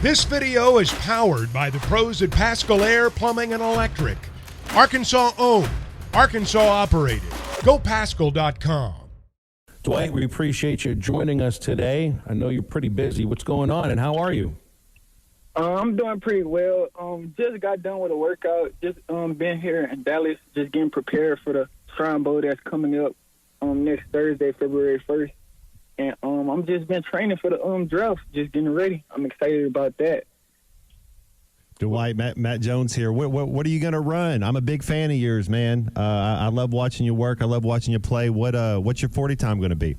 This video is powered by the pros at Pascal Air Plumbing and Electric. Arkansas owned, Arkansas operated. GoPascal.com. Dwight, we appreciate you joining us today. I know you're pretty busy. What's going on and how are you? I'm doing pretty well. Just got done with a workout. Just been here in Dallas, just getting prepared for the Shrine Bowl that's coming up next Thursday, February 1st. And I'm just been training for the draft, just getting ready. I'm excited about that. Dwight, Matt Jones here. What are you going to run? I'm a big fan of yours, man. I love watching you work. I love watching you play. What's your 40 time going to be?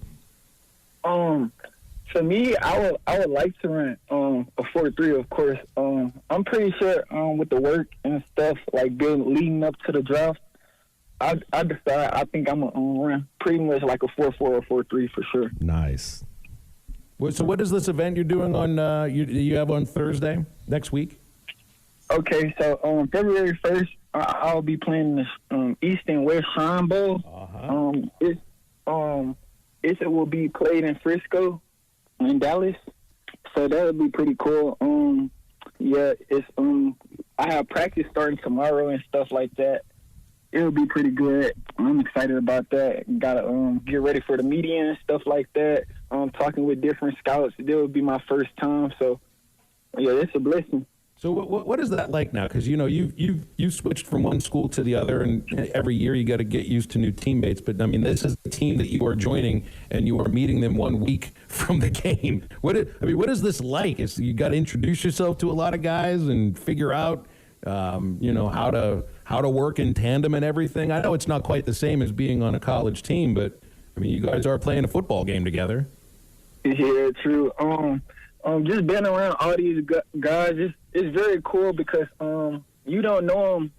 For me, I would like to run a 4.3, of course. I'm pretty sure with the work and stuff, like leading up to the draft, I decide I think I'm going to run pretty much like a 4.4 or 4.3 for sure. Nice. So what is this event you're doing on you have on Thursday next week? Okay, so February 1st, I'll be playing the East and West Shrine Bowl. It will be played in Frisco, in Dallas, so that would be pretty cool. It's I have practice starting tomorrow and stuff like that. It'll be pretty good. I'm excited about that. Gotta get ready for the media and stuff like that. Talking with different scouts. It will be my first time, so yeah, it's a blessing. So what is that like now? Because you switched from one school to the other, and every year you got to get used to new teammates. But I mean, this is the team that you are joining, and you are meeting them 1 week from the game. What is this like? You got to introduce yourself to a lot of guys and figure out, how to work in tandem and everything. I know it's not quite the same as being on a college team, but I mean, you guys are playing a football game together. Yeah, true. Just being around all these guys, it's very cool because you don't know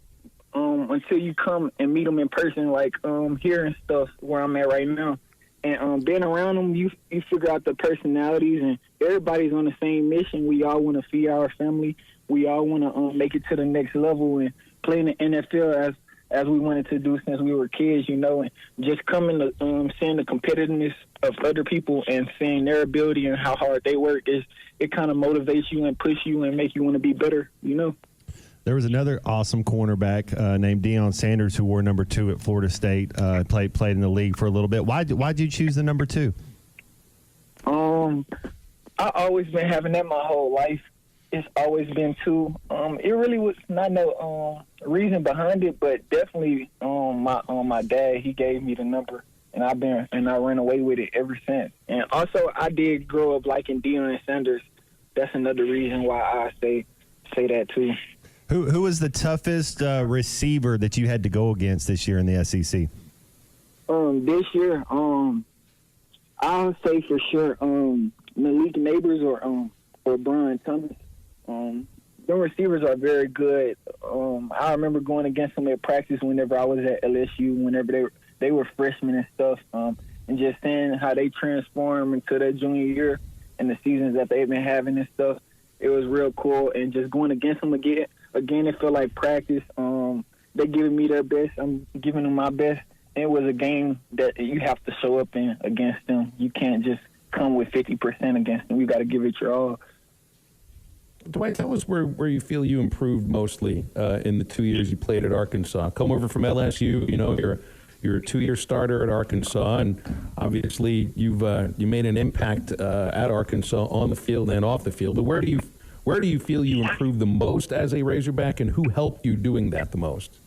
them until you come and meet them in person, like here and stuff where I'm at right now. And being around them, you figure out the personalities, and everybody's on the same mission. We all want to feed our family. We all want to make it to the next level and play in the NFL as we wanted to do since we were kids, and just coming to seeing the competitiveness of other people and seeing their ability and how hard they work, it kind of motivates you and push you and make you want to be better, There was another awesome cornerback named Deion Sanders who wore number 2 at Florida State, played in the league for a little bit. Why'd you choose the number 2? I always been having that my whole life. It's always been 2. It really was not no reason behind it, but definitely my dad, he gave me the number, and I ran away with it ever since. And also, I did grow up liking Deion Sanders. That's another reason why I say that too. Who was the toughest receiver that you had to go against this year in the SEC? This year, I would say for sure Malik Neighbors or Brian Thomas. The receivers are very good. I remember going against them at practice whenever I was at LSU, whenever they were freshmen and stuff, and just seeing how they transform into their junior year and the seasons that they've been having and stuff. It was real cool, and just going against them again, it felt like practice. They're giving me their best. I'm giving them my best. And it was a game that you have to show up in against them. You can't just come with 50% against them. You got to give it your all. Dwight, tell us where you feel you improved mostly in the 2 years you played at Arkansas. Come over from LSU, you're a 2-year starter at Arkansas, and obviously you made an impact at Arkansas on the field and off the field. But where do you feel you improved the most as a Razorback, and who helped you doing that the most?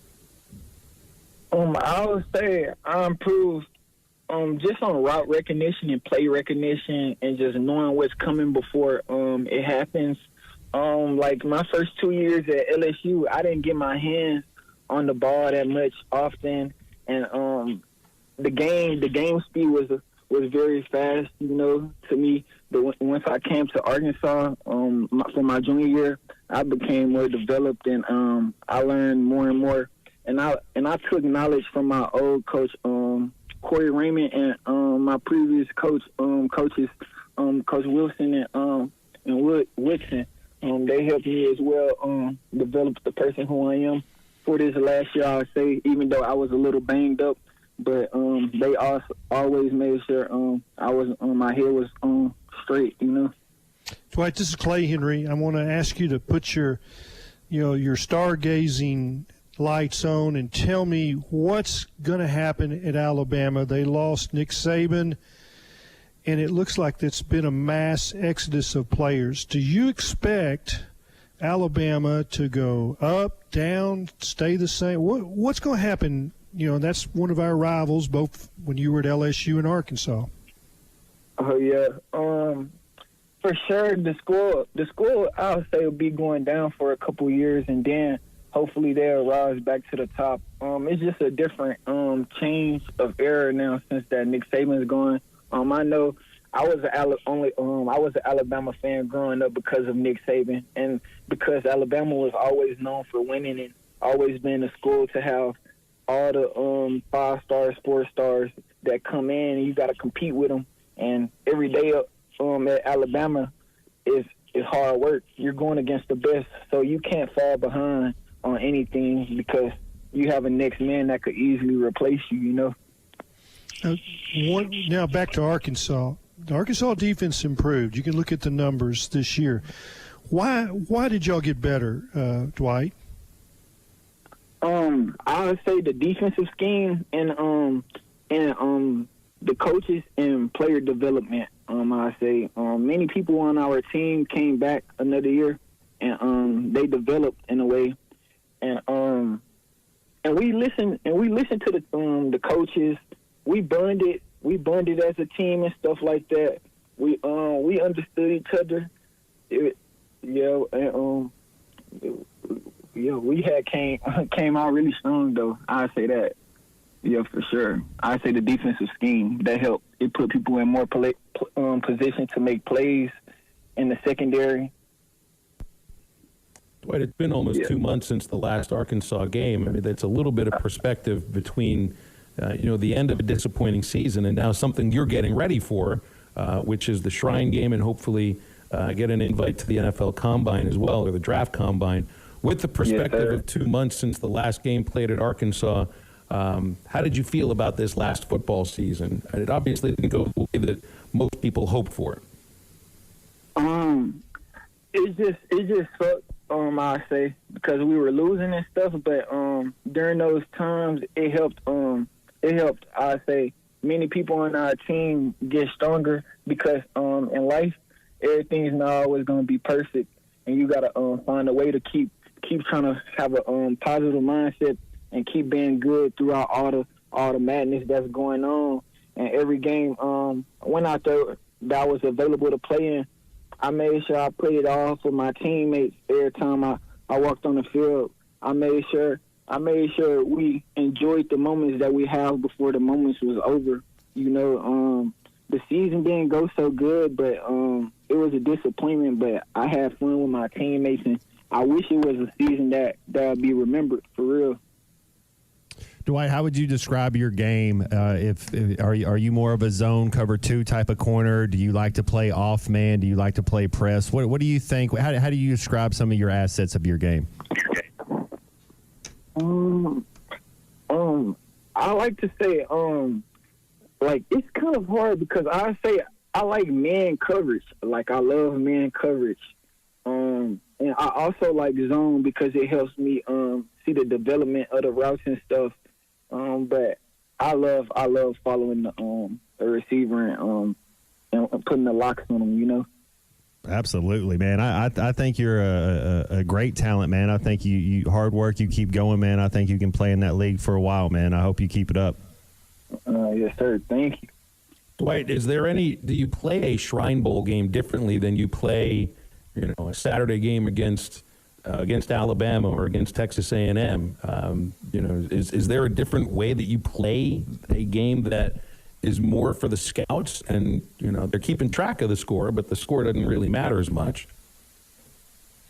I would say I improved just on route recognition and play recognition and just knowing what's coming before it happens. Like my first 2 years at LSU, I didn't get my hands on the ball that much often, and the game speed was very fast, to me. But once I came to Arkansas for my junior year, I became more developed, and I learned more and more. And I took knowledge from my old coach, Corey Raymond, and my previous coaches, Coach Wilson and Woodson. They helped me as well develop the person who I am for this last year, I would say, even though I was a little banged up. But they always made sure I was my head was straight, Dwight, this is Clay Henry. I want to ask you to put your stargazing lights on and tell me what's going to happen at Alabama. They lost Nick Saban, and it looks like it's been a mass exodus of players. Do you expect Alabama to go up, down, stay the same? What's going to happen? That's one of our rivals, both when you were at LSU and Arkansas. Oh yeah, for sure. The school, I would say, will be going down for a couple years, and then hopefully they'll rise back to the top. It's just a different change of era now since that Nick Saban's gone. I know I was an Alabama fan growing up because of Nick Saban, and because Alabama was always known for winning and always been a school to have all the 5 stars, 4 stars that come in, and you got to compete with them. And every day at Alabama is hard work. You're going against the best, so you can't fall behind on anything because you have a next man that could easily replace you. Now back to Arkansas. The Arkansas defense improved. You can look at the numbers this year. Why did y'all get better, Dwight? I would say the defensive scheme and the coaches and player development. I say many people on our team came back another year, and they developed in a way, and we listened to the coaches. We bonded as a team and stuff like that. We understood each other. We had came out really strong though. I say that. Yeah, for sure. I say the defensive scheme that helped. It put people in more position to make plays in the secondary. Dwight, it's been almost 2 months since the last Arkansas game. I mean, that's a little bit of perspective between, the end of a disappointing season and now something you're getting ready for, which is the Shrine game, and hopefully get an invite to the NFL Combine as well, or the Draft Combine. With the perspective of 2 months since the last game played at Arkansas, how did you feel about this last football season? It obviously didn't go the way that most people hoped for. It just sucked. I say, because we were losing and stuff, but during those times it helped. I say many people on our team get stronger because in life everything's not always going to be perfect, and you got to find a way to keep trying to have a positive mindset and keep being good throughout all the madness that's going on. And every game went out there that I was available to play in, I made sure I played all for my teammates every time I walked on the field. I made sure we enjoyed the moments that we have before the moments was over. The season didn't go so good, but it was a disappointment. But I had fun with my teammates, and I wish it was a season that would be remembered for real. Dwight, how would you describe your game? Are you more of a zone cover 2 type of corner? Do you like to play off man? Do you like to play press? What do you think? How do you describe some of your assets of your game? I like to say it's kind of hard because I say I like man coverage. Like I love man coverage. And I also like zone because it helps me see the development of the routes and stuff. But I love following the receiver and putting the locks on them. Absolutely, man. I think you're a great talent, man. I think you hard work, you keep going, man. I think you can play in that league for a while, man. I hope you keep it up. Yes, sir. Thank you. Dwight, do you play a Shrine Bowl game differently than you play, a Saturday game against Alabama or against Texas A&M? Is there a different way that you play a game that is more for the scouts, and they're keeping track of the score, but the score doesn't really matter as much?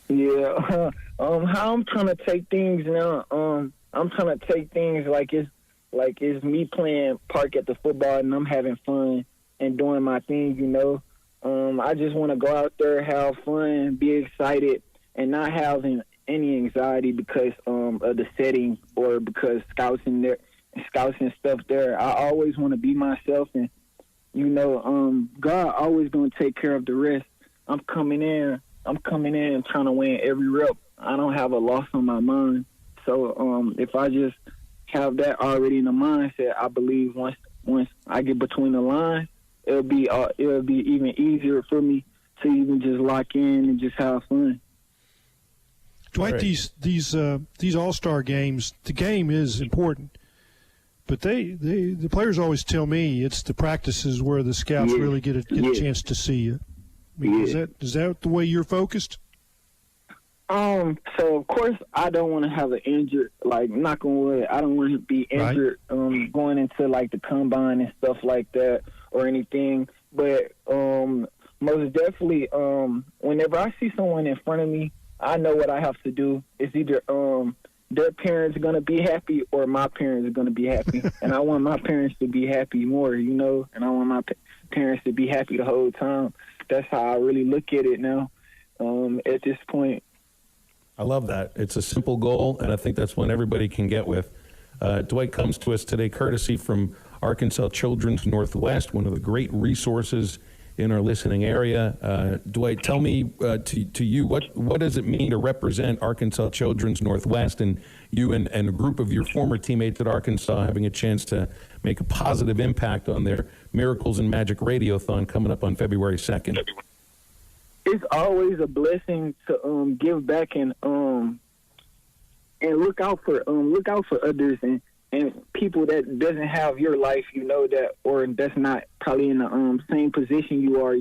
Yeah, how I'm trying to take things now. I'm trying to take things like it's me playing park at the football and I'm having fun and doing my thing. I just want to go out there, have fun, be excited, and not having any anxiety because of the setting or because scouts and stuff there. I always want to be myself, and God always going to take care of the rest. I'm coming in trying to win every rep. I don't have a loss on my mind. So if I just have that already in the mindset, I believe once I get between the lines, it'll be even easier for me to even just lock in and just have fun. Dwight, Right. these All-Star games, the game is important, but the players always tell me it's the practices where the scouts Yeah. really get a Yeah. chance to see you. I mean, Yeah. is that the way you're focused? So of course I don't want to have an injured, like, knock on wood, I don't want to be injured going into like the combine and stuff like that or anything. But most definitely, whenever I see someone in front of me, I know what I have to do. It's either their parents are gonna be happy or my parents are gonna be happy, and I want my parents to be happy more, and I want my parents to be happy the whole time. That's how I really look at it now. At this point. I love that. It's a simple goal, and I think that's one everybody can get with. Dwight comes to us today courtesy from Arkansas Children's Northwest, one of the great resources in our listening area. Dwight, tell me, to you, what does it mean to represent Arkansas Children's Northwest and you and a group of your former teammates at Arkansas having a chance to make a positive impact on their Miracles and Magic Radiothon coming up on February 2nd? It's always a blessing to give back and look out for others and people that doesn't have your life, that, or that's not probably in the same position you are,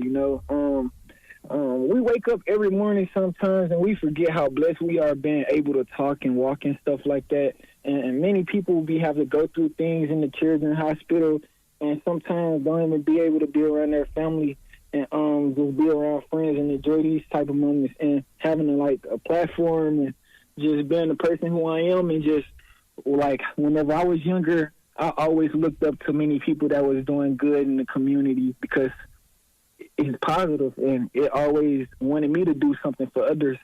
we wake up every morning sometimes and we forget how blessed we are being able to talk and walk and stuff like that. And many people have to go through things in the children's hospital and sometimes don't even be able to be around their family and just be around friends and enjoy these type of moments and having a platform and just being the person who I am. And just like whenever I was younger, I always looked up to many people that was doing good in the community because it's positive and it always wanted me to do something for others.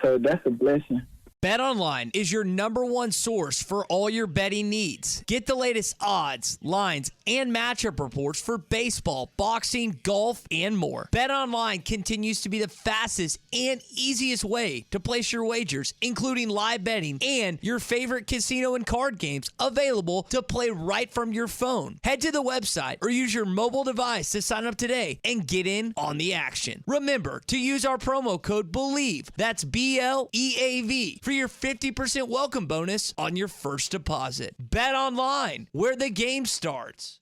So that's a blessing. BetOnline is your #1 source for all your betting needs. Get the latest odds, lines, and matchup reports for baseball, boxing, golf, and more. BetOnline continues to be the fastest and easiest way to place your wagers, including live betting and your favorite casino and card games available to play right from your phone. Head to the website or use your mobile device to sign up today and get in on the action. Remember to use our promo code BELIEVE, that's BLEAV, for your 50% welcome bonus on your first deposit. Bet online, where the game starts.